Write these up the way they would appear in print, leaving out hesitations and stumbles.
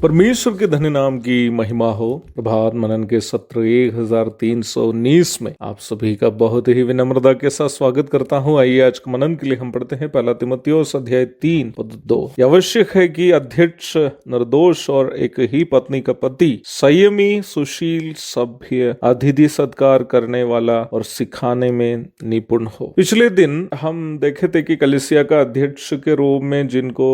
परमेश्वर के धन्य नाम की महिमा हो। प्रभात मनन के सत्र 1319 में आप सभी का बहुत ही विनम्रता के साथ स्वागत करता हूं। आइए आज के मनन के लिए हम पढ़ते हैं पहला तीमुथियुस अध्याय 3 पद 2। यह आवश्यक है कि अध्यक्ष निर्दोष और एक ही पत्नी का पति संयमी, सुशील, सभ्य, अतिथि सत्कार करने वाला और सिखाने में निपुण हो। पिछले दिन हम देखे थे कि कलीसिया का अध्यक्ष के रूप में जिनको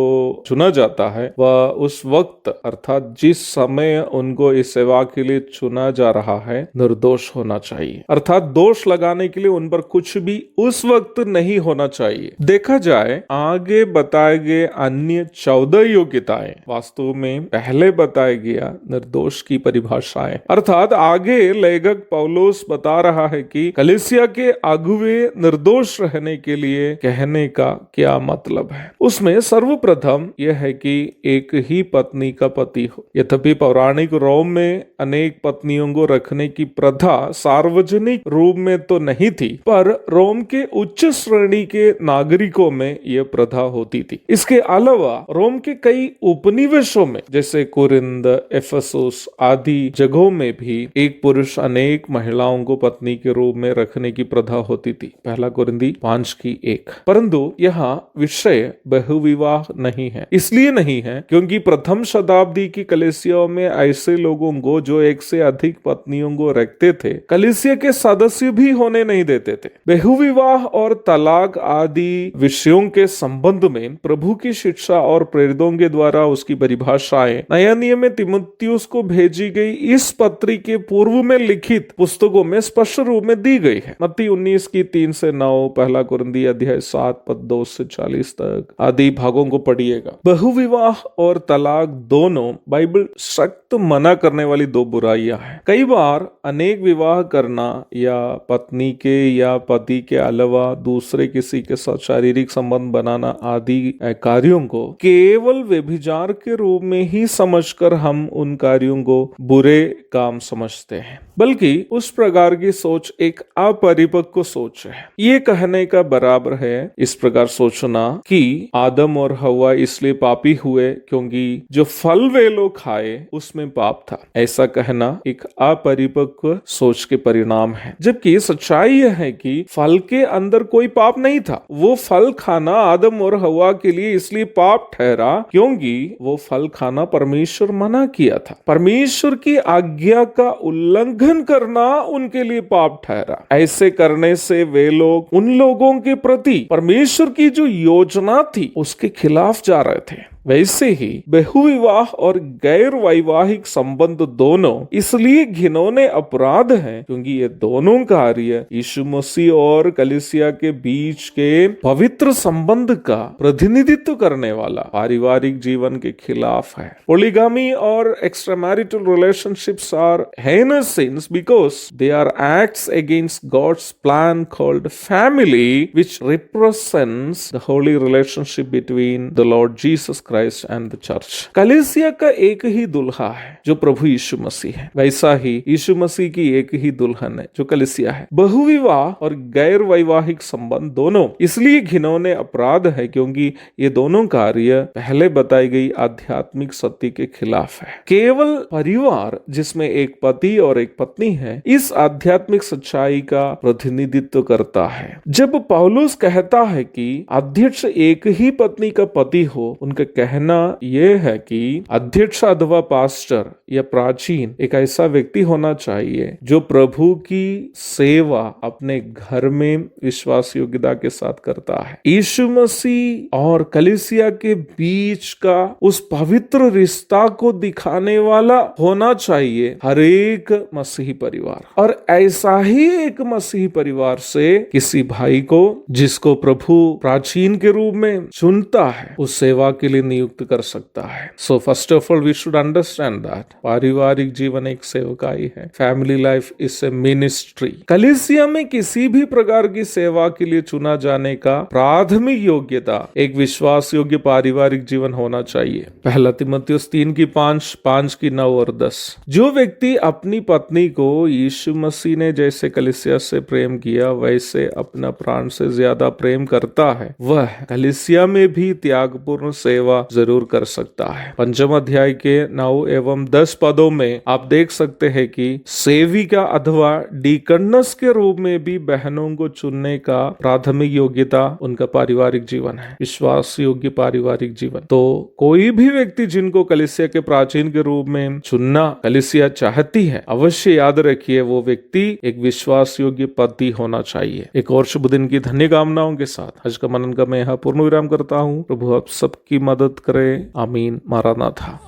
चुना जाता है वह उस वक्त अर्थात जिस समय उनको इस सेवा के लिए चुना जा रहा है निर्दोष होना चाहिए, अर्थात दोष लगाने के लिए उन पर कुछ भी उस वक्त नहीं होना चाहिए। देखा जाए आगे बताए गए अन्य 14 योग्यताएं वास्तव में पहले बताया गया निर्दोष की परिभाषाएं, अर्थात आगे लेखक पौलुस बता रहा है कि कलीसिया के अगुवे निर्दोष रहने के लिए कहने का क्या मतलब है। उसमें सर्वप्रथम यह है कि एक ही पत्नी का पति हो। यद्यपि पौराणिक रोम में अनेक पत्नियों को रखने की प्रथा सार्वजनिक रूप में तो नहीं थी, पर रोम के उच्च श्रेणी के नागरिकों में यह प्रथा होती थी। इसके अलावा रोम के कई उपनिवेशों में जैसे कुरिन्द, एफेसुस आदि जगहों में भी एक पुरुष अनेक महिलाओं को पत्नी के रूप में रखने की प्रथा होती थी। पहला कुरिन्दी 5:1। परंतु यहाँ विषय बहुविवाह नहीं है। इसलिए नहीं है क्योंकि प्रथम शताब्दी की कलीसियाओं में ऐसे लोगों को जो एक से अधिक पत्नियों को रखते थे कलीसिया के सदस्य भी होने नहीं देते थे। बहुविवाह और तलाक आदि विषयों के संबंध में प्रभु की शिक्षा और प्रेरितों के द्वारा उसकी परिभाषाएं नया नियम में तीमुथियुस को भेजी गई इस पत्री के पूर्व में लिखित पुस्तकों में स्पष्ट रूप में दी गई है। मत्ती 19 की 3 से 9, पहला कुरिन्दी अध्याय 7 पद 2 से 40 तक आदि भागों को पढ़िएगा। बहुविवाह और तलाक दोनों बाइबल सख्त मना करने वाली दो बुराइयां हैं। कई बार अनेक विवाह करना या पत्नी के या पति के अलावा दूसरे किसी के साथ शारीरिक संबंध बनाना आदि कार्यों को केवल व्यभिचार के रूप में ही समझकर हम उन कार्यों को बुरे काम समझते हैं, बल्कि उस प्रकार की सोच एक अपरिपक्व सोच है। ये कहने का बराबर है इस प्रकार सोचना कि आदम और हवा इसलिए पापी हुए क्योंकि जो फल वे लोग खाए उसमें पाप था। ऐसा कहना एक अपरिपक्व सोच के परिणाम है, जबकि सच्चाई यह है कि फल के अंदर कोई पाप नहीं था। वो फल खाना आदम और हवा के लिए इसलिए पाप ठहरा क्योंकि वो फल खाना परमेश्वर मना किया था। परमेश्वर की आज्ञा का उल्लंघन करना उनके लिए पाप ठहरा। ऐसे करने से वे लोग उन लोगों के प्रति परमेश्वर की जो योजना थी उसके खिलाफ जा रहे थे। वैसे ही बहुविवाह और गैर वैवाहिक संबंध दोनों इसलिए घिनौने अपराध हैं क्योंकि ये दोनों कार्य यीशु मसीह और कलीसिया के बीच के पवित्र संबंध का प्रतिनिधित्व करने वाला पारिवारिक जीवन के खिलाफ है। पोलीगामी और extramarital relationships are heinous sins because they are acts against God's plan called family, which represents the holy relationship between the Lord Jesus Christ and the church. कलीसिया का एक ही दुल्हा है जो प्रभु यीशु मसीह है, वैसा ही यीशु मसीह की एक ही दुल्हन है जो कलीसिया है। बहुविवाह और गैर वैवाहिक संबंध दोनों इसलिए घिनौने अपराध है क्योंकि ये दोनों कार्य पहले बताई गई आध्यात्मिक सत्य के खिलाफ है। केवल परिवार जिसमें एक पति और एक पत्नी है इस आध्यात्मिक सच्चाई का प्रतिनिधित्व करता है। जब पौलुस कहता है कि अध्यक्ष एक ही पत्नी का पति हो, उनका कहना यह है कि अध्यक्ष अथवा पास्टर या प्राचीन एक ऐसा व्यक्ति होना चाहिए जो प्रभु की सेवा अपने घर में विश्वास योग्यता के साथ करता है। यीशु मसीह और कलीसिया के बीच का उस पवित्र रिश्ता को दिखाने वाला होना चाहिए हर एक मसीही परिवार, और ऐसा ही एक मसीही परिवार से किसी भाई को जिसको प्रभु प्राचीन के रूप में चुनता है उस सेवा के लिए नियुक्त कर सकता है। So first of all we should understand that पारिवारिक जीवन एक सेवकाई है। Family life is a ministry. कलीसिया में किसी भी प्रकार की सेवा के लिए चुना जाने का प्राथमिक योग्यता एक विश्वास योग्य पारिवारिक जीवन होना चाहिए। पहला तीमुथियुस 3:5 और 10। जो व्यक्ति अपनी पत्नी को यीशु मसीह ने जैसे कलीसिया से प्रेम किया वैसे अपना प्राण से ज्यादा प्रेम करता है, वह कलीसिया में भी त्यागपूर्ण सेवा सेवा जरूर कर सकता है। 5 अध्याय के 9 एवं 10 पदों में आप देख सकते हैं कि सेविका अथवा डीकनस के रूप में भी बहनों को चुनने का प्राथमिक योग्यता उनका पारिवारिक जीवन है, विश्वास योग्य पारिवारिक जीवन। तो कोई भी व्यक्ति जिनको कलीसिया के प्राचीन के रूप में चुनना कलीसिया चाहती है, अवश्य याद रखिए वो व्यक्ति एक विश्वास योग्य पति होना चाहिए। एक और शुभ दिन की धन्य कामनाओं के साथ आज का मनन का मैं यहाँ पूर्ण विराम करता हूँ। प्रभु आप सबकी मदद करे। आमीन। मारानाथा।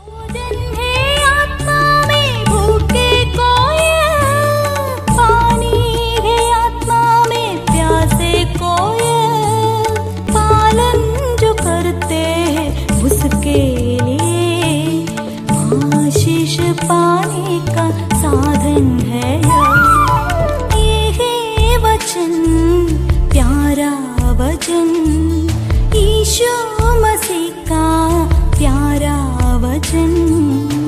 पाने का साधन है ये है वचन, प्यारा वचन, यीशु मसीह का प्यारा वचन।